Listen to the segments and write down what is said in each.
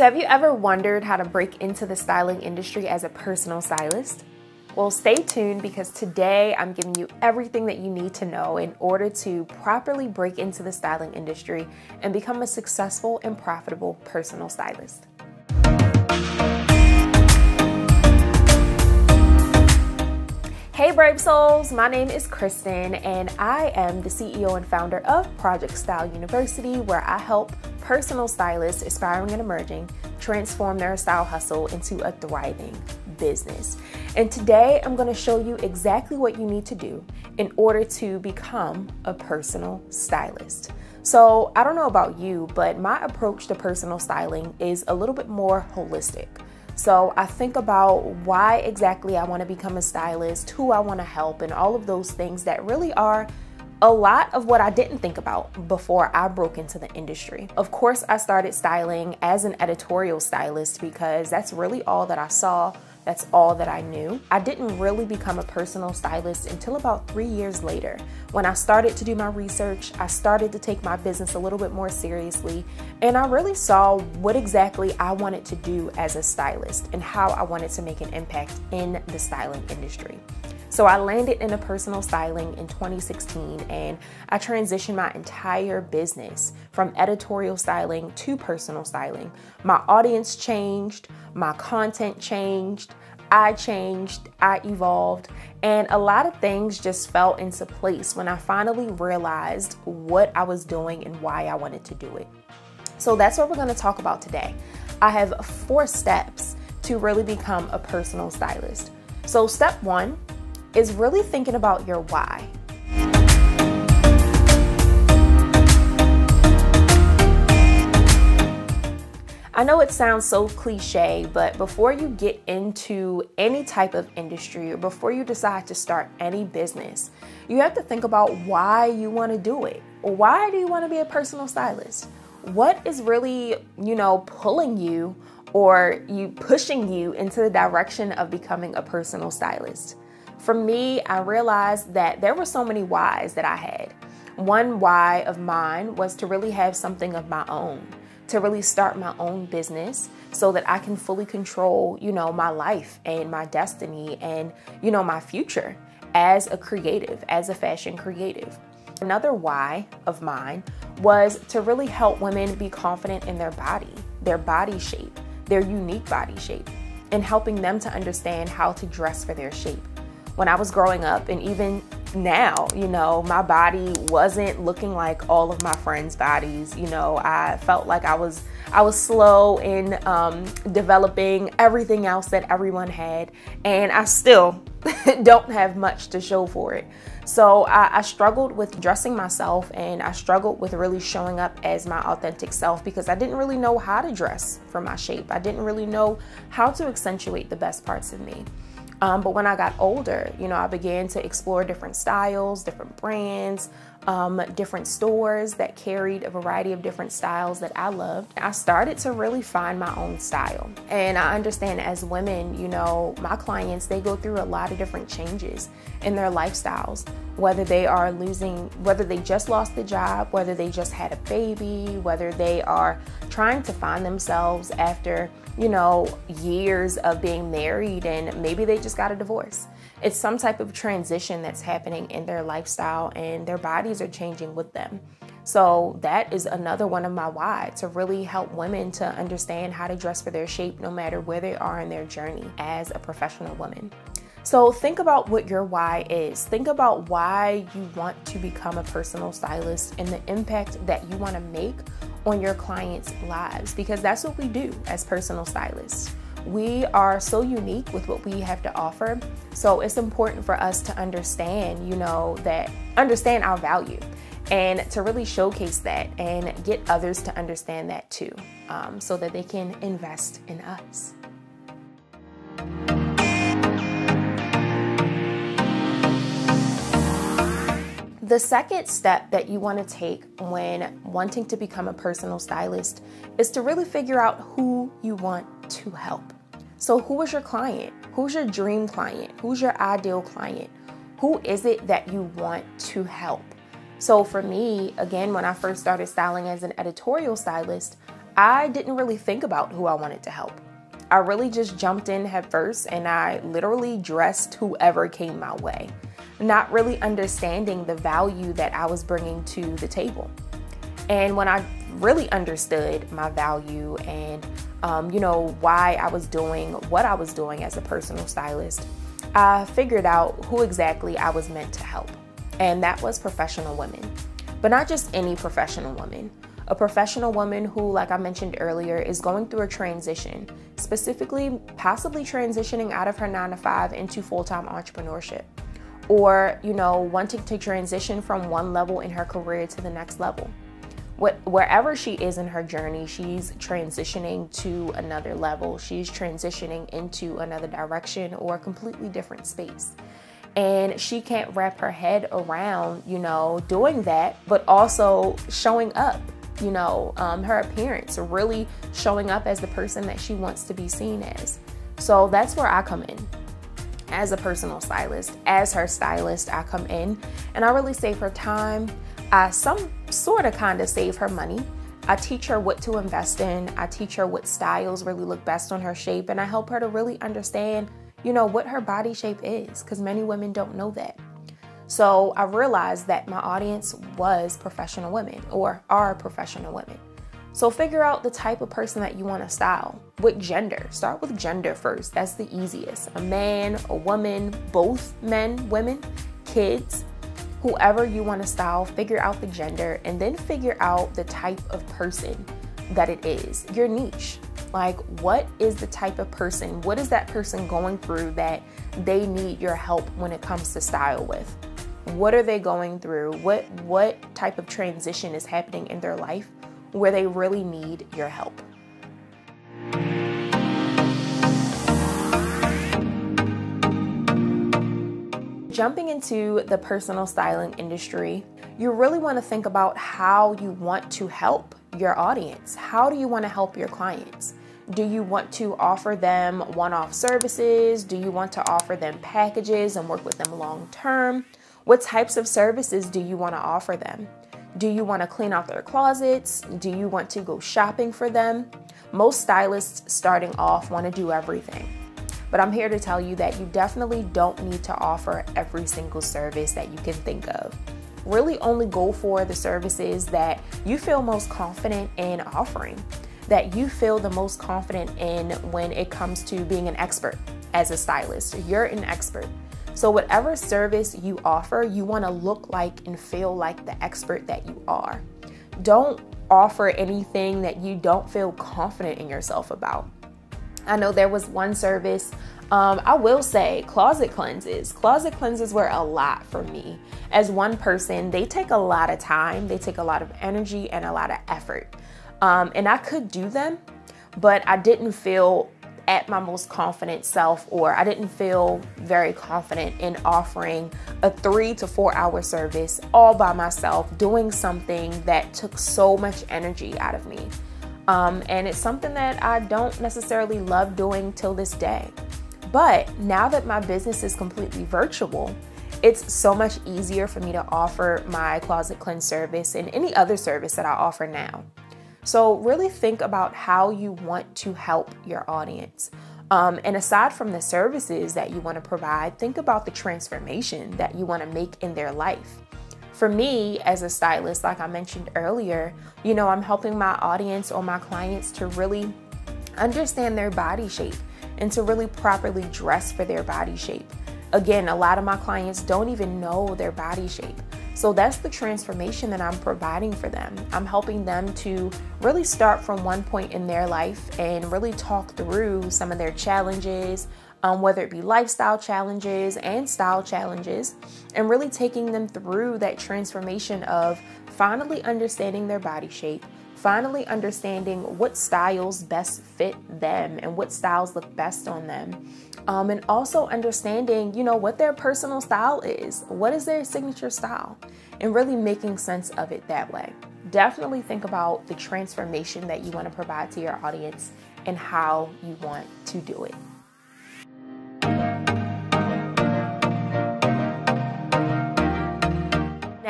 So have you ever wondered how to break into the styling industry as a personal stylist? Well, stay tuned because today I'm giving you everything that you need to know in order to properly break into the styling industry and become a successful and profitable personal stylist. Hey Brave Souls, my name is Kristen and I am the CEO and founder of Project Style University, where I help personal stylists aspiring and emerging transform their style hustle into a thriving business. And today I'm going to show you exactly what you need to do in order to become a personal stylist. So I don't know about you, but my approach to personal styling is a little bit more holistic. So I think about why exactly I want to become a stylist, who I want to help, and all of those things that really are a lot of what I didn't think about before I broke into the industry. Of course, I started styling as an editorial stylist because that's really all that I saw. That's all that I knew. I didn't really become a personal stylist until about 3 years later. When I started to do my research, I started to take my business a little bit more seriously, and I really saw what exactly I wanted to do as a stylist and how I wanted to make an impact in the styling industry. So I landed in a personal styling in 2016 and I transitioned my entire business from editorial styling to personal styling. My audience changed, my content changed, I evolved, and a lot of things just fell into place when I finally realized what I was doing and why I wanted to do it. So that's what we're going to talk about today. I have 4 steps to really become a personal stylist. So step 1 is really thinking about your why. I know it sounds so cliche, but before you get into any type of industry or before you decide to start any business, you have to think about why you want to do it. Why do you want to be a personal stylist? What is really, pulling you or pushing you into the direction of becoming a personal stylist? For me, I realized that there were so many whys that I had. One why of mine was to really have something of my own, to really start my own business so that I can fully control, my life and my destiny and, my future as a creative, as a fashion creative. Another why of mine was to really help women be confident in their body shape, their unique body shape, and helping them to understand how to dress for their shape. When I was growing up, and even now, my body wasn't looking like all of my friends' bodies. I felt like I was slow in developing everything else that everyone had, and I still don't have much to show for it. So I struggled with dressing myself, and I struggled with really showing up as my authentic self because I didn't really know how to dress for my shape. I didn't really know how to accentuate the best parts of me. But when I got older, I began to explore different styles, different brands, different stores that carried a variety of different styles that I loved. I started to really find my own style. And I understand as women, my clients, they go through a lot of different changes in their lifestyles, whether they just lost the job, whether they just had a baby, whether they are trying to find themselves after years of being married and maybe they just got a divorce. It's some type of transition that's happening in their lifestyle and their bodies are changing with them. So that is another one of my why, to really help women to understand how to dress for their shape no matter where they are in their journey as a professional woman. So think about what your why is. Think about why you want to become a personal stylist and the impact that you want to make on your clients' lives, because that's what we do as personal stylists. We are so unique with what we have to offer. So it's important for us to understand, understand our value and to really showcase that and get others to understand that too, so that they can invest in us. The second step that you want to take when wanting to become a personal stylist is to really figure out who you want to help. So who is your client? Who's your dream client? Who's your ideal client? Who is it that you want to help? So for me, again, when I first started styling as an editorial stylist, I didn't really think about who I wanted to help. I really just jumped in head first and I literally dressed whoever came my way, not really understanding the value that I was bringing to the table. And when I really understood my value and, why I was doing what I was doing as a personal stylist, I figured out who exactly I was meant to help. And that was professional women, but not just any professional woman. A professional woman who, like I mentioned earlier, is going through a transition, specifically possibly transitioning out of her 9-to-5 into full-time entrepreneurship, or, wanting to transition from one level in her career to the next level. Wherever she is in her journey, she's transitioning to another level. She's transitioning into another direction or a completely different space. And she can't wrap her head around, doing that, but also showing up, her appearance, really showing up as the person that she wants to be seen as. So that's where I come in. As a personal stylist, as her stylist, I come in and I really save her time. I kind of save her money. I teach her what to invest in. I teach her what styles really look best on her shape. And I help her to really understand, what her body shape is, because many women don't know that. So I realized that my audience was professional women, or are professional women. So figure out the type of person that you want to style. What gender? Start with gender first. That's the easiest. A man, a woman, both men, women, kids, whoever you want to style, figure out the gender, and then figure out the type of person that it is, your niche. Like, what is the type of person? What is that person going through that they need your help when it comes to style with? What are they going through? What type of transition is happening in their life where they really need your help? Jumping into the personal styling industry, you really want to think about how you want to help your audience. How do you want to help your clients? Do you want to offer them one-off services? Do you want to offer them packages and work with them long term? What types of services do you want to offer them? Do you want to clean out their closets? Do you want to go shopping for them? Most stylists starting off want to do everything. But I'm here to tell you that you definitely don't need to offer every single service that you can think of. Really only go for the services that you feel most confident in offering, that you feel the most confident in when it comes to being an expert as a stylist. You're an expert. So whatever service you offer, you want to look like and feel like the expert that you are. Don't offer anything that you don't feel confident in yourself about. I know there was one service, I will say closet cleanses. Closet cleanses were a lot for me. As one person, they take a lot of time, they take a lot of energy and a lot of effort. And I could do them, but I didn't feel at my most confident self, or I didn't feel very confident in offering a 3 to 4 hour service all by myself, doing something that took so much energy out of me. And it's something that I don't necessarily love doing till this day. But now that my business is completely virtual, it's so much easier for me to offer my closet cleanse service and any other service that I offer now. So really think about how you want to help your audience. And aside from the services that you want to provide, think about the transformation that you want to make in their life. For me, as a stylist, like I mentioned earlier, I'm helping my audience or my clients to really understand their body shape and to really properly dress for their body shape. Again, a lot of my clients don't even know their body shape. So that's the transformation that I'm providing for them. I'm helping them to really start from one point in their life and really talk through some of their challenges, whether it be lifestyle challenges and style challenges, and really taking them through that transformation of finally understanding their body shape, finally understanding what styles best fit them and what styles look best on them. And also understanding, what their personal style is. What is their signature style? And really making sense of it that way. Definitely think about the transformation that you want to provide to your audience and how you want to do it.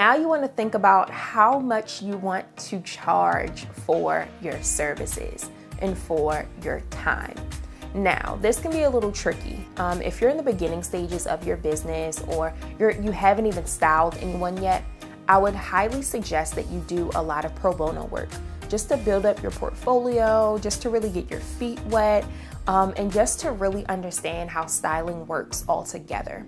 Now you want to think about how much you want to charge for your services and for your time. Now, this can be a little tricky. If you're in the beginning stages of your business or you haven't even styled anyone yet, I would highly suggest that you do a lot of pro bono work just to build up your portfolio, just to really get your feet wet, and just to really understand how styling works altogether.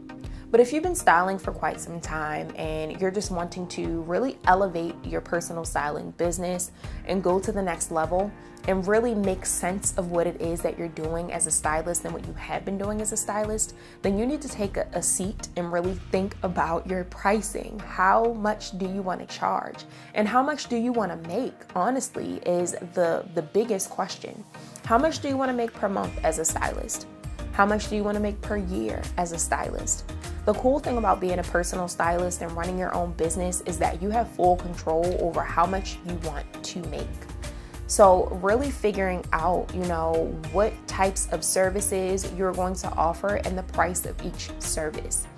But if you've been styling for quite some time and you're just wanting to really elevate your personal styling business and go to the next level and really make sense of what it is that you're doing as a stylist and what you have been doing as a stylist, then you need to take a seat and really think about your pricing. How much do you want to charge? And how much do you want to make, honestly, is the biggest question. How much do you want to make per month as a stylist? How much do you want to make per year as a stylist? The cool thing about being a personal stylist and running your own business is that you have full control over how much you want to make. So really figuring out, what types of services you're going to offer and the price of each service.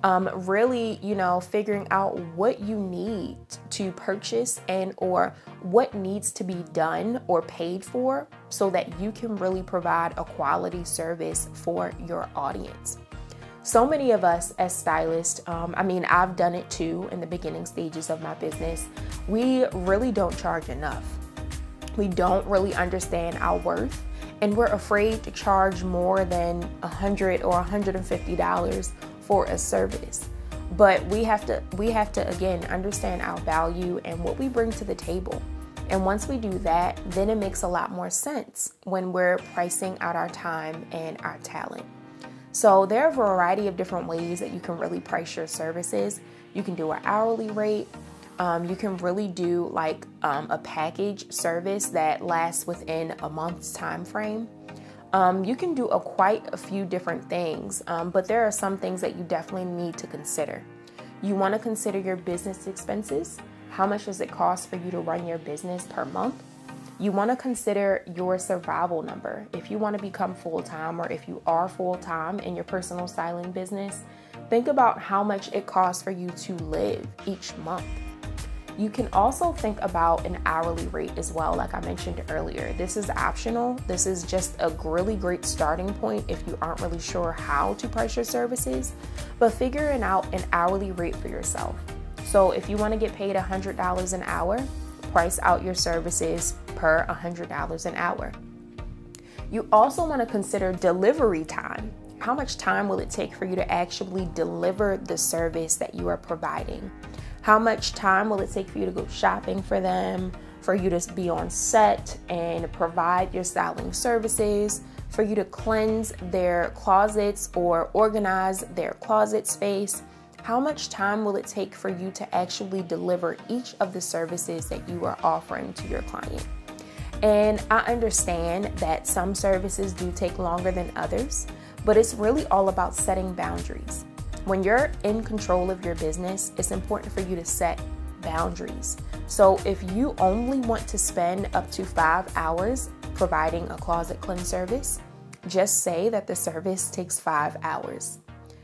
Really, figuring out what you need to purchase and or what needs to be done or paid for so that you can really provide a quality service for your audience. So many of us as stylists, I've done it too in the beginning stages of my business, we really don't charge enough. We don't really understand our worth, and we're afraid to charge more than $100 or $150 for a service. But we have to again understand our value and what we bring to the table. And once we do that, then it makes a lot more sense when we're pricing out our time and our talent. So there are a variety of different ways that you can really price your services. You can do an hourly rate. You can really do like a package service that lasts within a month's time frame. You can do quite a few different things, but there are some things that you definitely need to consider. You want to consider your business expenses. How much does it cost for you to run your business per month? You want to consider your survival number. If you want to become full-time, or if you are full-time in your personal styling business, think about how much it costs for you to live each month. You can also think about an hourly rate as well, like I mentioned earlier. This is optional. This is just a really great starting point if you aren't really sure how to price your services, but figuring out an hourly rate for yourself. So if you want to get paid $100 an hour, price out your services per $100 an hour. You also want to consider delivery time. How much time will it take for you to actually deliver the service that you are providing? How much time will it take for you to go shopping for them, for you to be on set and provide your styling services, for you to cleanse their closets or organize their closet space? How much time will it take for you to actually deliver each of the services that you are offering to your client? And I understand that some services do take longer than others, but it's really all about setting boundaries. When you're in control of your business, it's important for you to set boundaries. So if you only want to spend up to 5 hours providing a closet cleanse service, just say that the service takes 5 hours.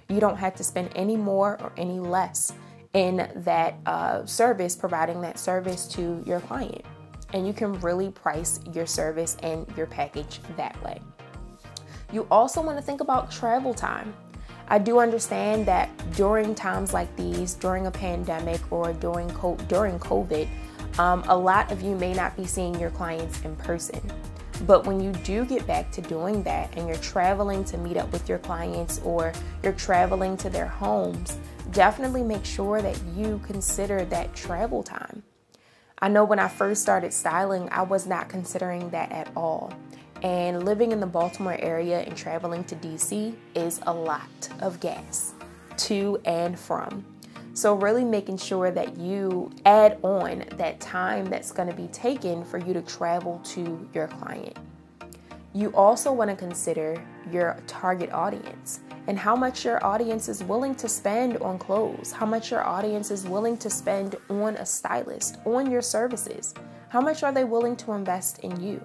You don't have to spend any more or any less in that service, providing that service to your client. And you can really price your service and your package that way. You also want to think about travel time. I do understand that during times like these, during a pandemic or during COVID, a lot of you may not be seeing your clients in person. But when you do get back to doing that and you're traveling to meet up with your clients or you're traveling to their homes, definitely make sure that you consider that travel time. I know when I first started styling, I was not considering that at all. And living in the Baltimore area and traveling to DC is a lot of gas to and from. So really making sure that you add on that time that's going to be taken for you to travel to your client. You also want to consider your target audience and how much your audience is willing to spend on clothes, how much your audience is willing to spend on a stylist, on your services. How much are they willing to invest in you?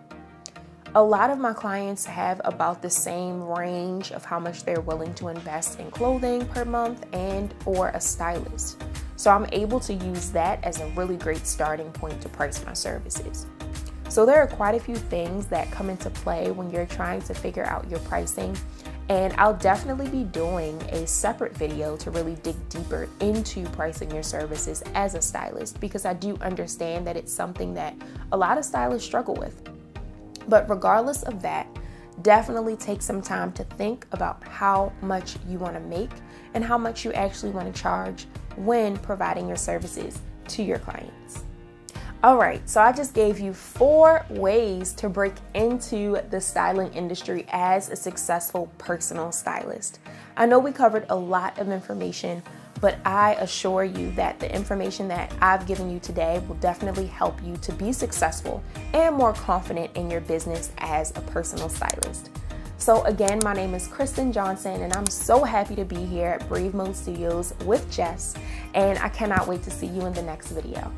A lot of my clients have about the same range of how much they're willing to invest in clothing per month and or a stylist. So I'm able to use that as a really great starting point to price my services. So there are quite a few things that come into play when you're trying to figure out your pricing. And I'll definitely be doing a separate video to really dig deeper into pricing your services as a stylist, because I do understand that it's something that a lot of stylists struggle with. But regardless of that, definitely take some time to think about how much you want to make and how much you actually want to charge when providing your services to your clients. All right, so I just gave you 4 ways to break into the styling industry as a successful personal stylist. I know we covered a lot of information, but I assure you that the information that I've given you today will definitely help you to be successful and more confident in your business as a personal stylist. So again, my name is Kristen Johnson, and I'm so happy to be here at Brave Mode Studios with Jess, and I cannot wait to see you in the next video.